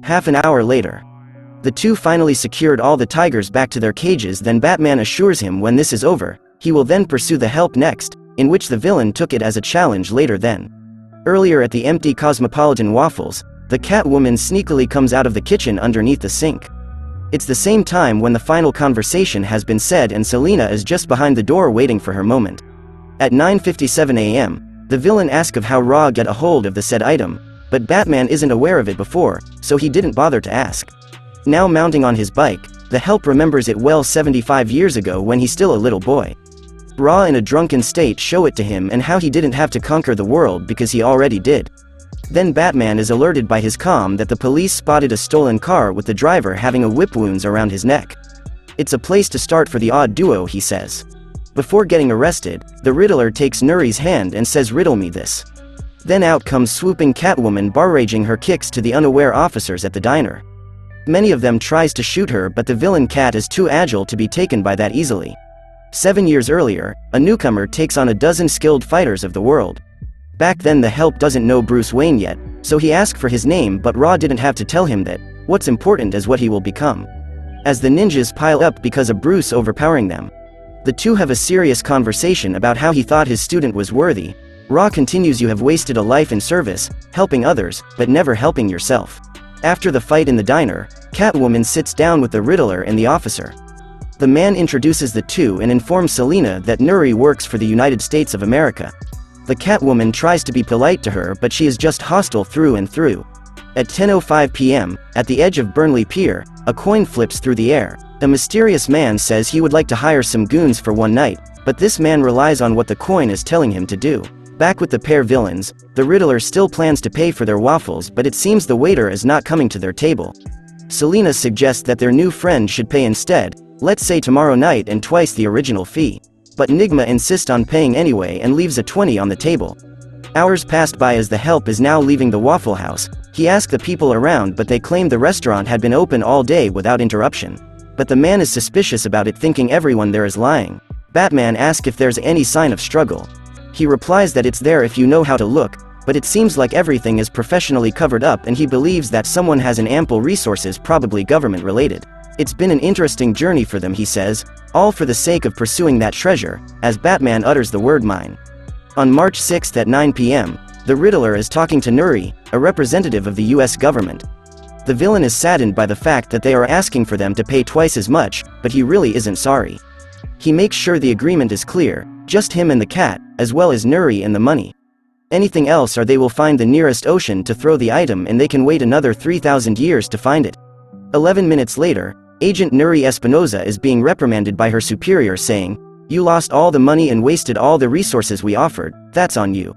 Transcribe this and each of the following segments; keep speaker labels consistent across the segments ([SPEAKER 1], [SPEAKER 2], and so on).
[SPEAKER 1] Half an hour later, the two finally secured all the tigers back to their cages. Then Batman assures him when this is over, he will then pursue the help next, in which the villain took it as a challenge later. Then, earlier at the empty Cosmopolitan Waffles, the Catwoman sneakily comes out of the kitchen underneath the sink. It's the same time when the final conversation has been said and Selina is just behind the door waiting for her moment. At 9:57 a.m., the villain asks of how Raw get a hold of the said item, but Batman isn't aware of it before, so he didn't bother to ask. Now mounting on his bike, the help remembers it well 75 years ago when he's still a little boy. Raw in a drunken state show it to him and how he didn't have to conquer the world because he already did. Then Batman is alerted by his comm that the police spotted a stolen car with the driver having a whip wounds around his neck. It's a place to start for the odd duo, he says. Before getting arrested, the Riddler takes Nuri's hand and says, "Riddle me this." Then out comes swooping Catwoman barraging her kicks to the unaware officers at the diner. Many of them tries to shoot her, but the villain Cat is too agile to be taken by that easily. 7 years earlier, a newcomer takes on a dozen skilled fighters of the world. Back then the help doesn't know Bruce Wayne yet, so he asked for his name, but Raw didn't have to tell him that. What's important is what he will become. As the ninjas pile up because of Bruce overpowering them, the two have a serious conversation about how he thought his student was worthy. Raw continues, "You have wasted a life in service, helping others, but never helping yourself." After the fight in the diner, Catwoman sits down with the Riddler and the officer. The man introduces the two and informs Selina that Nuri works for the United States of America. The Catwoman tries to be polite to her, but she is just hostile through and through. At 10:05 p.m., at the edge of Burnley Pier, a coin flips through the air. A mysterious man says he would like to hire some goons for one night, but this man relies on what the coin is telling him to do. Back with the pair villains, the Riddler still plans to pay for their waffles, but it seems the waiter is not coming to their table. Selina suggests that their new friend should pay instead, let's say tomorrow night and twice the original fee. But Nigma insists on paying anyway and leaves a 20 on the table. Hours passed by as the help is now leaving the Waffle House. He asked the people around, but they claimed the restaurant had been open all day without interruption. But the man is suspicious about it, thinking everyone there is lying. Batman asks if there's any sign of struggle. He replies that it's there if you know how to look, but it seems like everything is professionally covered up and he believes that someone has an ample resources, probably government related. It's been an interesting journey for them, he says, all for the sake of pursuing that treasure, as Batman utters the word mine. On March 6 at 9 p.m., the Riddler is talking to Nuri, a representative of the US government. The villain is saddened by the fact that they are asking for them to pay twice as much, but he really isn't sorry. He makes sure the agreement is clear, just him and the cat, as well as Nuri and the money. Anything else or they will find the nearest ocean to throw the item and they can wait another 3,000 years to find it. 11 minutes later, Agent Nuri Espinosa is being reprimanded by her superior, saying, "You lost all the money and wasted all the resources we offered, that's on you."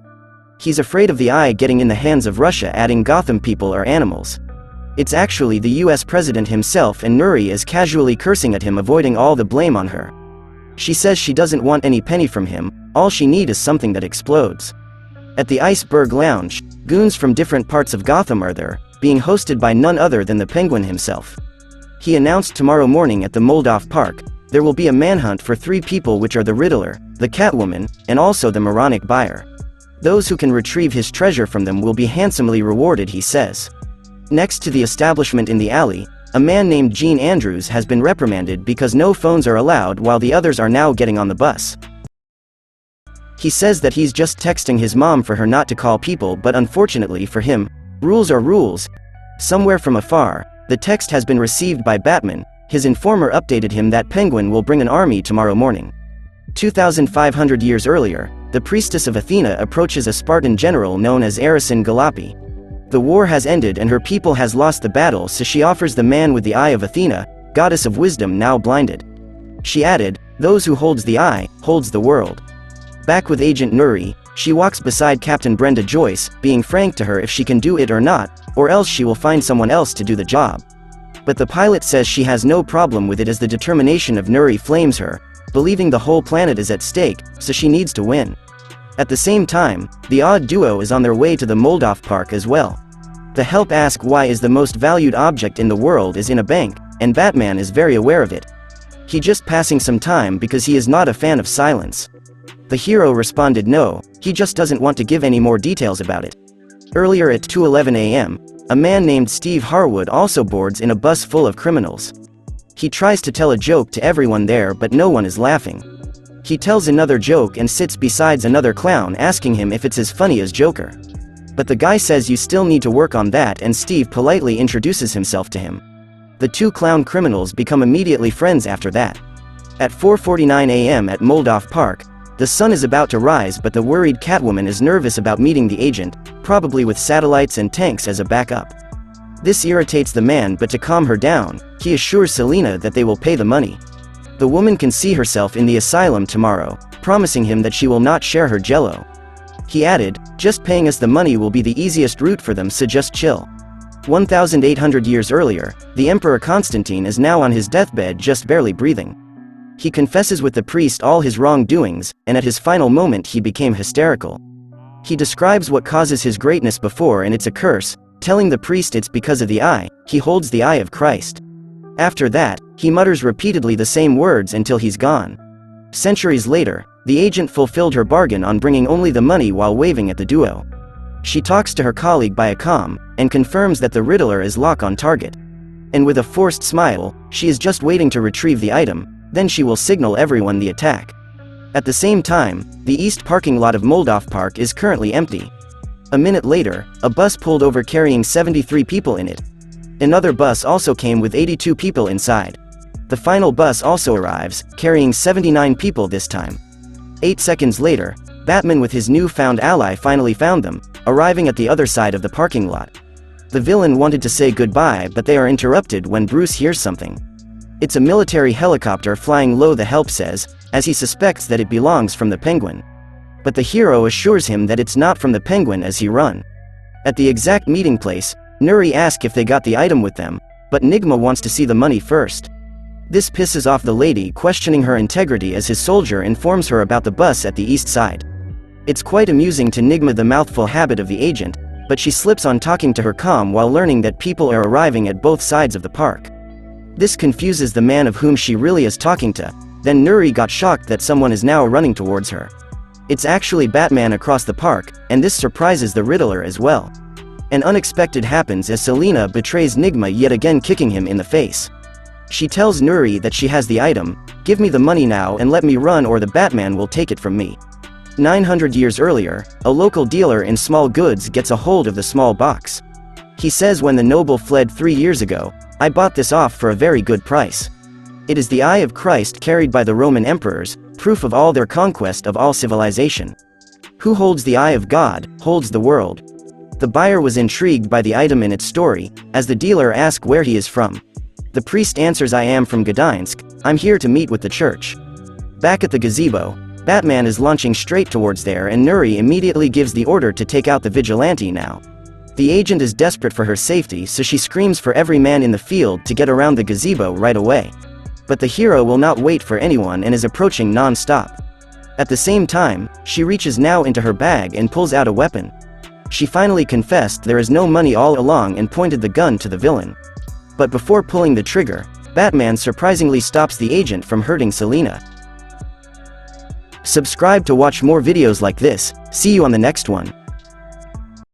[SPEAKER 1] He's afraid of the eye getting in the hands of Russia, adding Gotham people are animals. It's actually the US president himself, and Nuri is casually cursing at him, avoiding all the blame on her. She says she doesn't want any penny from him, all she needs is something that explodes. At the Iceberg Lounge, goons from different parts of Gotham are there, being hosted by none other than the Penguin himself. He announced tomorrow morning at the Moldoff Park, there will be a manhunt for 3 people, which are the Riddler, the Catwoman, and also the moronic buyer. Those who can retrieve his treasure from them will be handsomely rewarded, he says. Next to the establishment in the alley, a man named Gene Andrews has been reprimanded because no phones are allowed while the others are now getting on the bus. He says that he's just texting his mom for her not to call people, but unfortunately for him, rules are rules. Somewhere from afar, the text has been received by Batman. His informer updated him that Penguin will bring an army tomorrow morning. 2,500 years earlier, the priestess of Athena approaches a Spartan general known as Arison Galapi. The war has ended and her people has lost the battle, so she offers the man with the eye of Athena, goddess of wisdom, now blinded. She added, "Those who holds the eye, holds the world." Back with Agent Nuri, she walks beside Captain Brenda Joyce, being frank to her if she can do it or not, or else she will find someone else to do the job. But the pilot says she has no problem with it as the determination of Nuri flames her, believing the whole planet is at stake, so she needs to win. At the same time, the odd duo is on their way to the Moldoff Park as well. The help ask why is the most valued object in the world is in a bank, and Batman is very aware of it. He just passing some time because he is not a fan of silence. The hero responded no, he just doesn't want to give any more details about it. Earlier at 2:11 a.m., a man named Steve Harwood also boards in a bus full of criminals. He tries to tell a joke to everyone there, but no one is laughing. He tells another joke and sits beside another clown, asking him if it's as funny as Joker. But the guy says you still need to work on that, and Steve politely introduces himself to him. The two clown criminals become immediately friends after that. At 4:49 a.m. at Moldoff Park, the sun is about to rise, but the worried Catwoman is nervous about meeting the agent, probably with satellites and tanks as a backup. This irritates the man, but to calm her down, he assures Selina that they will pay the money. The woman can see herself in the asylum tomorrow, promising him that she will not share her jello. He added, "Just paying us the money will be the easiest route for them, so just chill." 1,800 years earlier, the Emperor Constantine is now on his deathbed, just barely breathing. He confesses with the priest all his wrongdoings, and at his final moment he became hysterical. He describes what causes his greatness before, and it's a curse, telling the priest it's because of the eye. He holds the eye of Christ. After that, he mutters repeatedly the same words until he's gone. Centuries later, the agent fulfilled her bargain on bringing only the money while waving at the duo. She talks to her colleague by a comm, and confirms that the Riddler is lock on target. And with a forced smile, she is just waiting to retrieve the item, then she will signal everyone the attack. At the same time, the east parking lot of Moldoff Park is currently empty. A minute later, a bus pulled over carrying 73 people in it. Another bus also came with 82 people inside. The final bus also arrives, carrying 79 people this time. 8 seconds later, Batman with his newfound ally finally found them, arriving at the other side of the parking lot. The villain wanted to say goodbye, but they are interrupted when Bruce hears something. It's a military helicopter flying low, the help says, as he suspects that it belongs from the Penguin. But the hero assures him that it's not from the Penguin as he run. At the exact meeting place, Nuri asks if they got the item with them, but Nigma wants to see the money first. This pisses off the lady, questioning her integrity as his soldier informs her about the bus at the east side. It's quite amusing to Nigma the mouthful habit of the agent, but she slips on talking to her comm while learning that people are arriving at both sides of the park. This confuses the man of whom she really is talking to. Then Nuri got shocked that someone is now running towards her. It's actually Batman across the park, and this surprises the Riddler as well. An unexpected happens as Selina betrays Nigma, yet again kicking him in the face. She tells Nuri that she has the item, "Give me the money now and let me run, or the Batman will take it from me." 900 years earlier, a local dealer in small goods gets a hold of the small box. He says, "When the noble fled 3 years ago, I bought this off for a very good price. It is the eye of Christ carried by the Roman emperors, proof of all their conquest of all civilization. Who holds the eye of God, holds the world." The buyer was intrigued by the item and its story, as the dealer asks where he is from. The priest answers, "I am from Gdansk, I'm here to meet with the church." Back at the gazebo, Batman is launching straight towards there, and Nuri immediately gives the order to take out the vigilante now. The agent is desperate for her safety, so she screams for every man in the field to get around the gazebo right away. But the hero will not wait for anyone and is approaching non-stop. At the same time, she reaches now into her bag and pulls out a weapon. She finally confessed there is no money all along and pointed the gun to the villain. But before pulling the trigger, Batman surprisingly stops the agent from hurting Selina. Subscribe to watch more videos like this. See you on the next one.